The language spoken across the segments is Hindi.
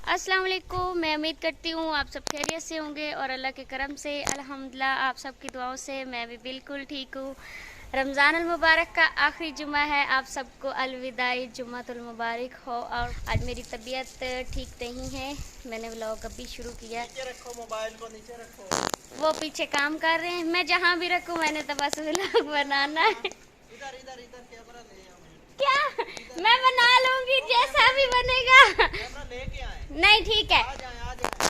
अस्सलाम वालेकुम। मैं उम्मीद करती हूँ आप सब खैरियत से होंगे और अल्लाह के करम से अल्हम्दुलिल्लाह आप सबकी दुआओं से मैं भी बिल्कुल ठीक हूँ। रमज़ान अल मुबारक का आखिरी जुमा है, आप सबको अलविदाई जुम्मतुल मुबारक हो। और आज मेरी तबीयत ठीक नहीं है, मैंने व्लॉग अभी शुरू किया। नीचे रखो, मोबाइल को नीचे रखो। वो पीछे काम कर रहे हैं, मैं जहाँ भी रखूँ मैंने तो बस व्लॉग बनाना है। इधर इधर इधर कैमरा ले आओ। क्या मैं बना लूँगी जैसा भी बनेगा। कैमरा लेके आए। नहीं ठीक है। आ जाए आ जाए।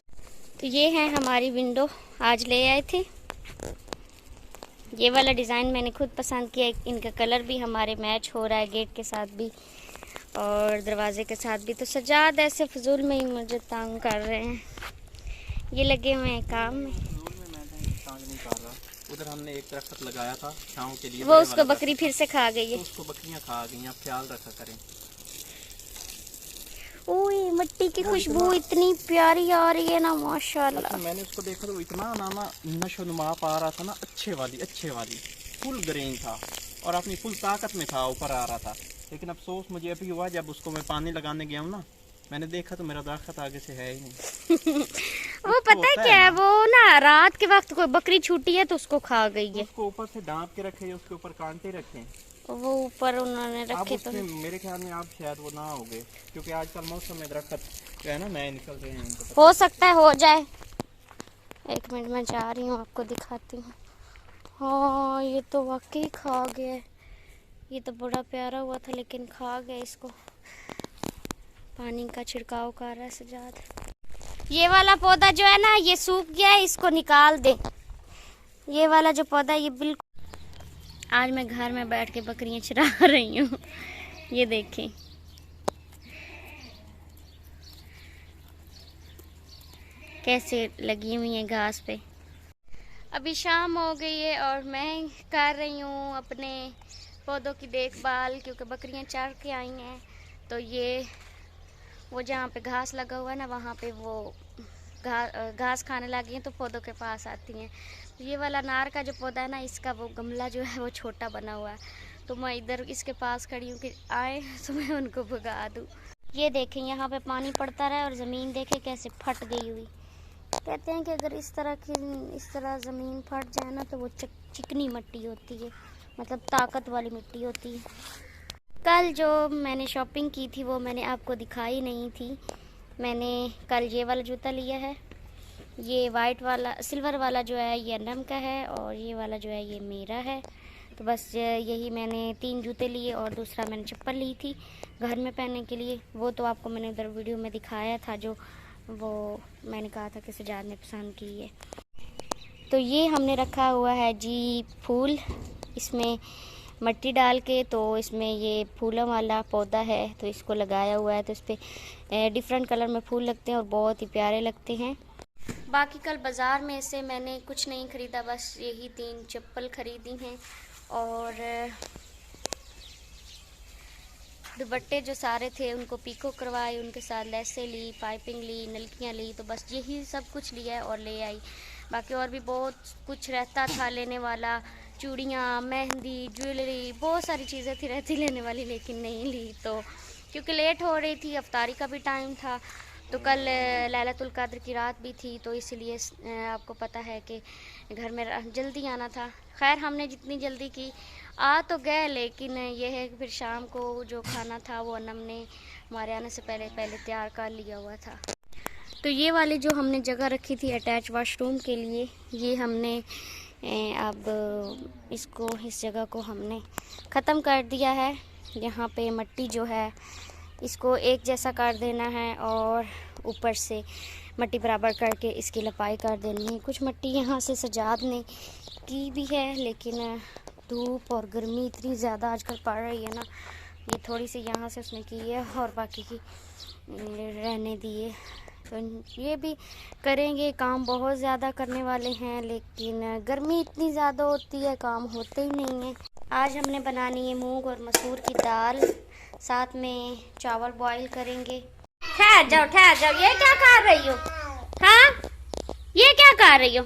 तो ये है हमारी विंडो, आज ले आए थे। ये वाला डिज़ाइन मैंने खुद पसंद किया, इनका कलर भी हमारे मैच हो रहा है गेट के साथ भी और दरवाजे के साथ भी। तो सजाद ऐसे फजूल में ही मुझे तंग कर रहे हैं, ये लगे हुए हैं काम में। उधर हमने एक दरख्त लगाया था छांव के लिए, वो उसको बकरी फिर से खा गई है। तो उसको बकरियां खा गई हैं, आप ख्याल रखा करें। ओए मिट्टी की खुशबू इतनी प्यारी आ रही है ना माशाल्लाह। मैंने उसको देखा तो इतना नाना नशोनुमा पा रहा था ना, अच्छे वाली फुल ग्रीन था और अपनी फुल ताकत में था, ऊपर आ रहा था। लेकिन अफसोस मुझे अभी हुआ जब उसको मैं पानी लगाने गया हूँ ना, मैंने देखा तो मेरा दरख्त आगे से है ही नहीं। वो पता है क्या है, वो ना रात के वक्त कोई बकरी छूटी है तो उसको खा गई है। उसको ऊपर से ढांप के रखे, उसके ऊपर कांटे रखे, वो ऊपर उन्होंने रखे तो मेरे ख्याल में आप शायद वो ना हो गए, क्योंकि आजकल मौसम में दरख्त जो है ना नए निकल रहे हैं। हो सकता है हो जाए। एक मिनट में जा रही हूँ, आपको दिखाती हूँ। हाँ ये तो वाकई खा गया, ये तो बड़ा प्यारा हुआ था लेकिन खा गया इसको। पानी का छिड़काव कर रहा है सजाद। ये वाला पौधा जो है ना ये सूख गया है, इसको निकाल दे। ये वाला जो पौधा ये बिल्कुल। आज मैं घर में बैठ के बकरियां चरा रही हूँ, ये देखें। कैसे लगी हुई है घास पे। अभी शाम हो गई है और मैं कर रही हूँ अपने पौधों की देखभाल, क्योंकि बकरियां चर के आई हैं। तो ये वो जहाँ पे घास लगा हुआ है ना, वहाँ पे वो घास खाने लगी हैं तो पौधों के पास आती हैं। ये वाला अनार का जो पौधा है ना, इसका वो गमला जो है वो छोटा बना हुआ है, तो मैं इधर इसके पास खड़ी हूँ कि आए तो मैं उनको भगा दूँ। ये देखें यहाँ पे पानी पड़ता रहा और ज़मीन देखें कैसे फट गई हुई। कहते हैं कि अगर इस तरह ज़मीन फट जाए ना तो वो चिकनी मिट्टी होती है, मतलब ताकत वाली मिट्टी होती है। कल जो मैंने शॉपिंग की थी वो मैंने आपको दिखाई नहीं थी। मैंने कल ये वाला जूता लिया है, ये वाइट वाला सिल्वर वाला जो है ये अनम का है और ये वाला जो है ये मेरा है। तो बस यही मैंने 3 जूते लिए और दूसरा मैंने चप्पल ली थी घर में पहनने के लिए। वो तो आपको मैंने उधर वीडियो में दिखाया था, जो वो मैंने कहा था कि सजाद ने पसंद की है। तो ये हमने रखा हुआ है जी फूल, इसमें मिट्टी डाल के, तो इसमें ये फूलों वाला पौधा है तो इसको लगाया हुआ है। तो इस पर डिफरेंट कलर में फूल लगते हैं और बहुत ही प्यारे लगते हैं। बाकी कल बाज़ार में से मैंने कुछ नहीं ख़रीदा, बस यही 3 चप्पल ख़रीदी हैं और दुपट्टे जो सारे थे उनको पीको करवाए, उनके साथ लेसें ली, पाइपिंग ली, नलकियाँ ली। तो बस यही सब कुछ लिया है और ले आई। बाकी और भी बहुत कुछ रहता था लेने वाला, चूड़ियाँ, मेहंदी, ज्वेलरी, बहुत सारी चीज़ें थी रहती लेने वाली, लेकिन नहीं ली। तो क्योंकि लेट हो रही थी, अफ्तारी का भी टाइम था, तो कल लैलतुल कद्र की रात भी थी, तो इसलिए आपको पता है कि घर में जल्दी आना था। खैर हमने जितनी जल्दी की आ तो गए, लेकिन यह है कि फिर शाम को जो खाना था वो अनम ने हमारे आने से पहले तैयार कर लिया हुआ था। तो ये वाली जो हमने जगह रखी थी अटैच वाशरूम के लिए, ये हमने अब इस जगह को हमने ख़त्म कर दिया है। यहाँ पे मिट्टी जो है इसको एक जैसा कर देना है और ऊपर से मिट्टी बराबर करके इसकी लपाई कर देनी है। कुछ मिट्टी यहाँ से सजाद ने की भी है, लेकिन धूप और गर्मी इतनी ज़्यादा आजकल पड़ रही है ना, ये थोड़ी सी यहाँ से उसने की है और बाकी की रहने दी है। तो ये भी करेंगे, काम बहुत ज़्यादा करने वाले हैं, लेकिन गर्मी इतनी ज़्यादा होती है काम होते ही नहीं है। आज हमने बनानी है मूंग और मसूर की दाल, साथ में चावल बॉईल करेंगे। ठहर जाओ, ये क्या कर रही हो? हाँ ये क्या कर रही हो?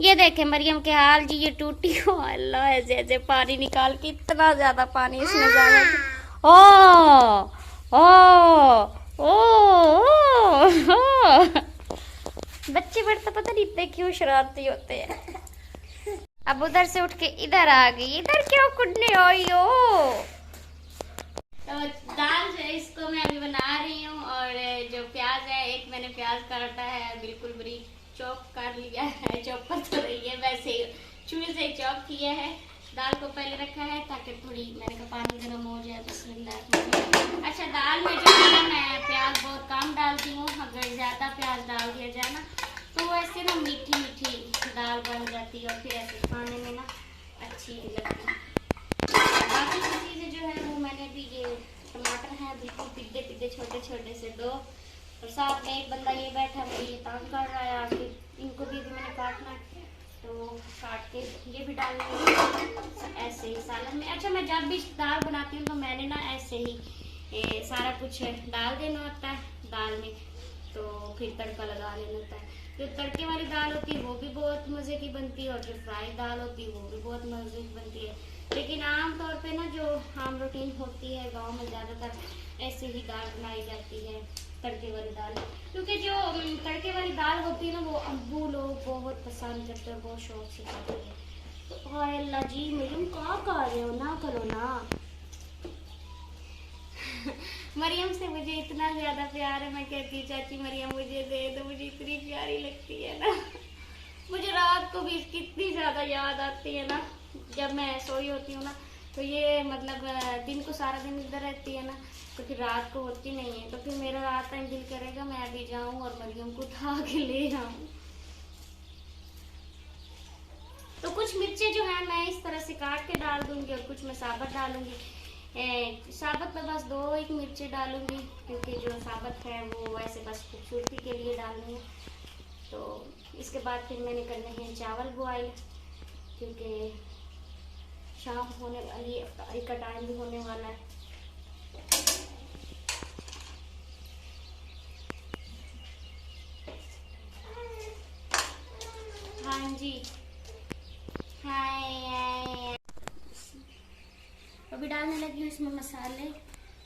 ये देखे मरियम के हाल जी, ये टूटी हो। अल्लाह ऐसे ऐसे पानी निकाल के, इतना ज़्यादा पानी इसमें जाना। ओ ओ ओ बच्चे बड़े तो पता नहीं इतने क्यों शरारती होते हैं। अब उधर से उठ के इधर आ गई, इधर क्यों कुटने आई हो? तो दाल जो है इसको मैं अभी बना रही हूँ, और जो प्याज है, एक मैंने प्याज काटा है, बिल्कुल बारीक चॉप कर लिया है, चॉप कर तो रही है वैसे चूल्हे से चॉप किया है। दाल को पहले रखा है ताकि थोड़ी मैंने कहा पानी गर्म हो जाए। बिस्मिल्लाह। अच्छा, दाल में जो है ना मैं प्याज बहुत कम डालती हूँ, अगर ज़्यादा प्याज डाल दिया जाए ना तो ऐसे ना मीठी मीठी दाल बन जाती है और फिर ऐसे खाने में ना अच्छी लगती है। बाकी की चीज़ें जो है वो मैंने भी, ये टमाटर है बिल्कुल पिद्दे पिद्दे छोटे छोटे से 2, और साथ में एक बंदा ये बैठा मुझे ये तंग कर रहा है आके, इनको भी मैंने काटना है तो काट के ये भी डाल लूँगी ऐसे ही सालन में। अच्छा, मैं जब भी दाल बनाती हूँ तो मैंने ना ऐसे ही सारा कुछ डाल देना होता है दाल में, तो फिर तड़का लगा लेना होता है। जो तड़के वाली दाल होती है वो भी बहुत मज़े की बनती है, और जो फ्राई दाल होती है वो भी बहुत मज़े की बनती है। लेकिन आम तौर पे ना जो आम रूटीन होती है गांव में ज़्यादातर ऐसे ही दाल बनाई जाती है, तड़के वाली दाल, क्योंकि जो तड़के वाली दाल होती है ना वो अब्बू लोग बहुत पसंद करते हैं, बहुत शौक से खाते हैं। तो हाय अल्लाह जी, मरियम क्या कर रहे हो, ना करो ना। मरियम से मुझे इतना ज़्यादा प्यार है, मैं कहती चाची मरियम मुझे दे दो, मुझे इतनी प्यारी लगती है ना। मुझे रात को भी इसकी इतनी ज़्यादा याद आती है ना, जब मैं सोई होती हूँ ना तो ये मतलब दिन को सारा दिन इधर रहती है ना, तो फिर रात को होती नहीं है, तो फिर मेरा रात टाइम दिल करेगा मैं अभी जाऊँ और मरियम को उठा के ले जाऊँ। तो कुछ मिर्चें जो है मैं इस तरह से काट के डाल दूँगी और कुछ मैं साबुत डालूँगी। साबुत में बस 2-1 मिर्चें डालूँगी, क्योंकि जो साबुत है वो वैसे बस खूबसूरती के लिए डालनी है। तो इसके बाद फिर मैंने करने हैं चावल बॉयल, क्योंकि शाम होने वाली है, इफ्तारी का टाइम भी होने वाला है। हाँ जी, हाय। अभी डालने लगी हूँ इसमें मसाले,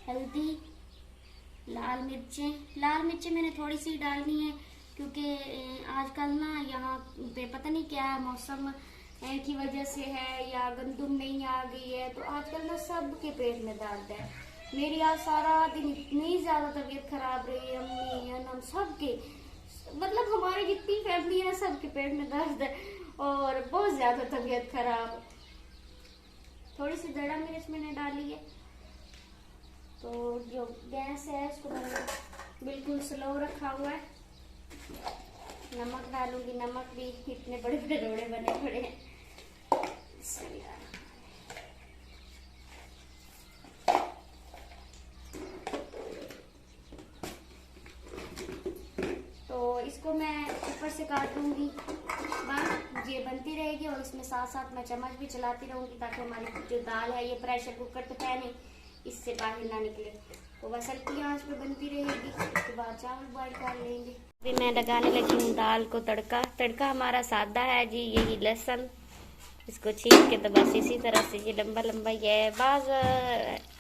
हल्दी, लाल मिर्चें मैंने थोड़ी सी डालनी है, क्योंकि आजकल ना यहाँ पे पता नहीं क्या है, मौसम की वजह से है या गंदम नहीं आ गई है, तो आजकल ना सबके पेट में दर्द है। मेरी आज सारा दिन इतनी ज़्यादा तबीयत खराब रही है, अम्मी हम सबके, मतलब हमारी जितनी फैमिली है सबके पेट में दर्द है और बहुत ज़्यादा तबीयत खराब। थोड़ी सी दड़ा मिर्च मैंने डाली है, तो जो गैस है इसको मैंने बिल्कुल स्लो रखा हुआ है। नमक डालूंगी, नमक भी इतने बड़े बड़े रोड़े बने पड़े हैं। तो इसको मैं ऊपर से काट दूंगी, बस ये बनती रहेगी और इसमें साथ साथ मैं चम्मच भी चलाती रहूंगी, ताकि हमारी जो दाल है ये प्रेशर कुकर तो है नहीं, इससे बाहर ना निकले। तो बस हल्की आंच पे बनती रहेगी, उसके बाद चावल बॉईल कर लेंगे। अभी मैं लगाने लगी हूँ दाल को तड़का हमारा सादा है जी, यही लहसुन इसको छील के, तो बस इसी तरह से ये लंबा लंबा ही है। बाज़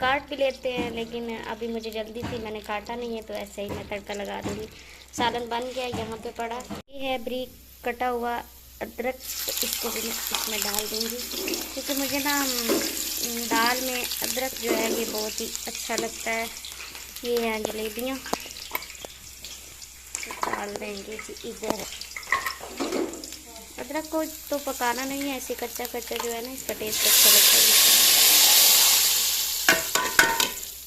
काट भी लेते हैं, लेकिन अभी मुझे जल्दी थी, मैंने काटा नहीं है, तो ऐसे ही मैं तड़का लगा दूँगी। सालन बन गया, यहाँ पे पड़ा ये है बारीक कटा हुआ अदरक, तो इसको भी मैं इसमें डाल दूँगी, क्योंकि मुझे ना दाल में अदरक जो है ये बहुत ही अच्छा लगता है। ये हैं जलेबियाँ, डाल देंगे जी इधर। अदरक को तो पकाना नहीं है, ऐसे कच्चा कच्चा जो है ना इसका टेस्ट अच्छा लगता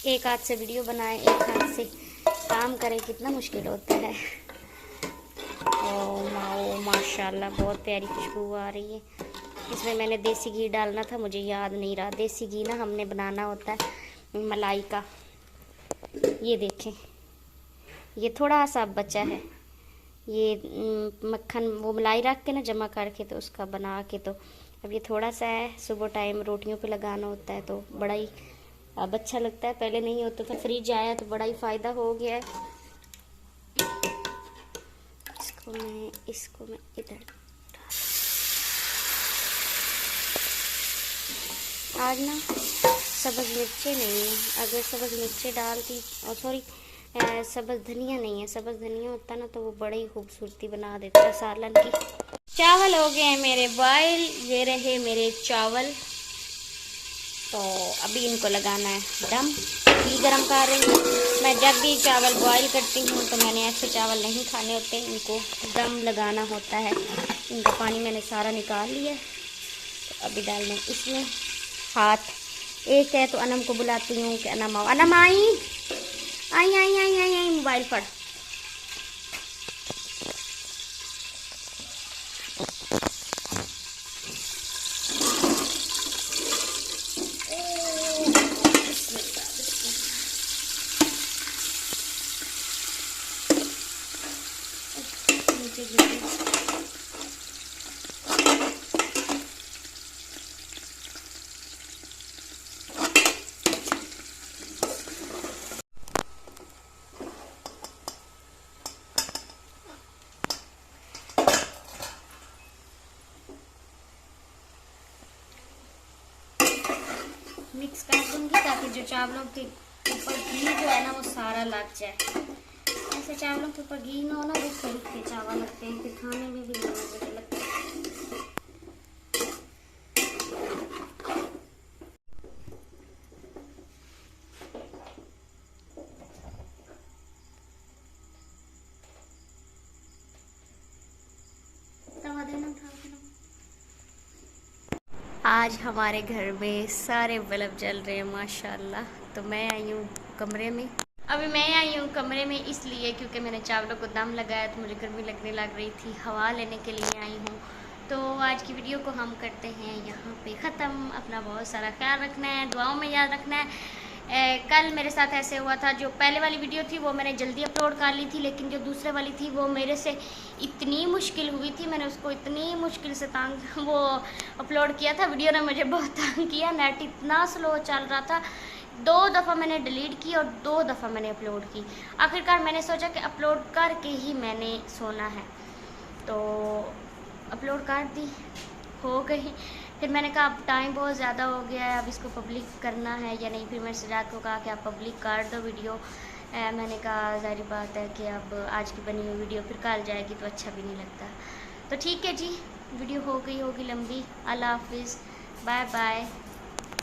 है। एक हाथ से वीडियो बनाए, एक हाथ से काम करें, कितना मुश्किल होता है। ओ माशाल्लाह, बहुत प्यारी खुशबू आ रही है। इसमें मैंने देसी घी डालना था, मुझे याद नहीं रहा। देसी घी ना हमने बनाना होता है मलाई का। ये देखें, ये थोड़ा सा बचा है, ये मक्खन वो मलाई रख के ना जमा करके तो उसका बना के, तो अब ये थोड़ा सा है, सुबह टाइम रोटियों पे लगाना होता है, तो बड़ा ही अब अच्छा लगता है। पहले नहीं होता था, फ्रिज आया तो बड़ा ही फ़ायदा हो गया है। इसको मैं इधर आज ना सब्ज़ मिर्चें नहीं, अगर सब्ज़ मिर्चें डालती, और सॉरी सब्ज़ धनिया नहीं है, सब्ज़ धनिया होता ना तो वो बड़ी खूबसूरती बना देता है सालन की। चावल हो गए हैं मेरे बॉयल, ये रहे मेरे चावल। तो अभी इनको लगाना है दम। घी गरम कर रही हूँ मैं। जब भी चावल बॉईल करती हूँ तो मैंने ऐसे चावल नहीं खाने होते, इनको दम लगाना होता है। इनका पानी मैंने सारा निकाल लिया है। तो अभी डालना इसमें हाथ। एक है तो अनम को बुलाती हूँ कि अनम आओ। अनम आई आई आई आई आई आई मोबाइल पर। मिक्स कर दूंगी ताकि जो चावलों के ऊपर घी जो है ना वो सारा लग जाए। ऐसे चावलों के ऊपर घी ना हो ना वो रुखे चावल लगते हैं, फिर खाने में भी नहीं मजे लगते। तवा देना, उठा देना। आज हमारे घर में सारे बल्ब जल रहे हैं माशाल्लाह। तो मैं आई हूँ कमरे में। अभी मैं आई हूँ कमरे में इसलिए क्योंकि मैंने चावलों को दम लगाया तो मुझे गर्मी लगने लग रही थी, हवा लेने के लिए आई हूँ। तो आज की वीडियो को हम करते हैं यहाँ पे ख़त्म। अपना बहुत सारा ख्याल रखना है, दुआओं में याद रखना है। कल मेरे साथ ऐसे हुआ था, जो पहले वाली वीडियो थी वो मैंने जल्दी अपलोड कर ली थी, लेकिन जो दूसरे वाली थी वो मेरे से इतनी मुश्किल हुई थी, मैंने उसको इतनी मुश्किल से वो अपलोड किया था। वीडियो ने मुझे बहुत तंग किया, नेट इतना स्लो चल रहा था। 2 दफ़ा मैंने डिलीट की और 2 दफ़ा मैंने अपलोड की। आखिरकार मैंने सोचा कि अपलोड करके ही मैंने सोना है, तो अपलोड कर दी, हो गई। फिर मैंने कहा अब टाइम बहुत ज़्यादा हो गया है, अब इसको पब्लिक करना है या नहीं। फिर मैंने सजाद को कहा कि आप पब्लिक कर दो वीडियो। मैंने कहा ज़ाहिर बात है कि अब आज की बनी हुई वीडियो फिर कल जाएगी तो अच्छा भी नहीं लगता। तो ठीक है जी, वीडियो हो गई होगी लंबी। अल्लाह हाफिज़, बाय बाय।